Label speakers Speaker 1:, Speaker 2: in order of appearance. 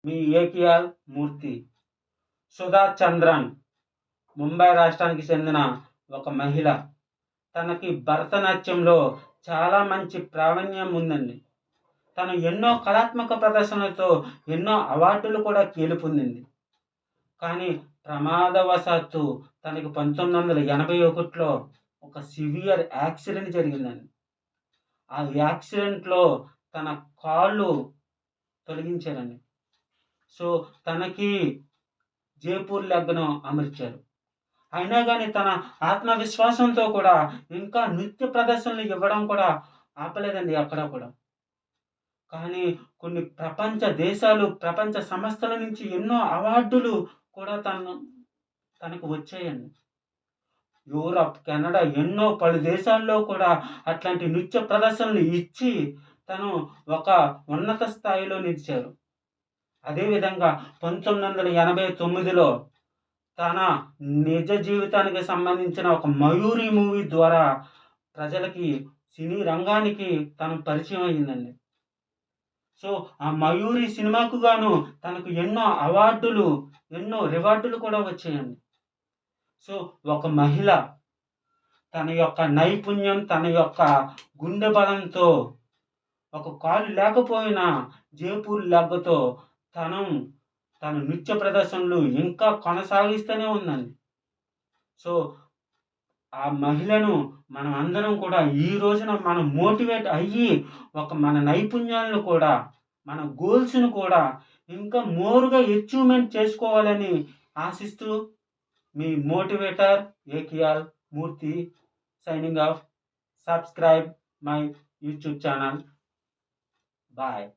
Speaker 1: మీ ఏకియాల్ మూర్తి. సుధా చంద్రన్ ముంబై రాష్ట్రానికి చెందిన ఒక మహిళ. తనకి భరతనాట్యంలో చాలా మంచి ప్రావీణ్యం ఉందండి. తను ఎన్నో కళాత్మక ప్రదర్శనలతో ఎన్నో అవార్డులు కూడా గెలుపొందింది. కానీ ప్రమాదవశాత్తు తనకి 1981లో ఒక సివియర్ యాక్సిడెంట్ జరిగిందండి. ఆ యాక్సిడెంట్‌లో తన కాళ్ళు తొలగించారండి. సో, తనకి జైపూర్ లెగ్‌ను అమర్చారు. అయినా గాని తన ఆత్మవిశ్వాసంతో కూడా ఇంకా నృత్య ప్రదర్శనలు ఇవ్వడం కూడా ఆపలేదండి ఎక్కడా కూడా. కానీ కొన్ని ప్రపంచ దేశాలు, ప్రపంచ సంస్థల నుంచి ఎన్నో అవార్డులు కూడా తనకు వచ్చాయండి. యూరప్, కెనడా ఎన్నో పలు దేశాల్లో కూడా అట్లాంటి నృత్య ప్రదర్శనలు ఇచ్చి తను ఒక ఉన్నత స్థాయిలో నిలిచారు. అదేవిధంగా 1989లో తన నిజ జీవితానికి సంబంధించిన ఒక 'మయూరి' మూవీ ద్వారా ప్రజలకి, సినీ రంగానికి తను పరిచయం అయిందండి. సో, ఆ 'మయూరి' సినిమాకు గాను తనకు ఎన్నో అవార్డులు, ఎన్నో రివార్డులు కూడా వచ్చాయండి. సో, ఒక మహిళ తన యొక్క నైపుణ్యం, తన యొక్క గుండె బలంతో ఒక కాలు లేకపోయినా జైపూర్ లెగ్‌తో తను తన నృత్య ప్రదర్శనలు ఇంకా కొనసాగిస్తూనే ఉందండి. సో, ఆ మహిళను మనం అందరం కూడా ఈ రోజున మనం మోటివేట్ అయ్యి మన నైపుణ్యాలను కూడా, మన గోల్స్‌ని కూడా ఇంకా మోర్‌గా అచీవ్‌మెంట్ చేసుకోవాలని ఆశిస్తూ మీ motivator ఏకియాల్ Murthy signing off. Subscribe my YouTube channel. Bye.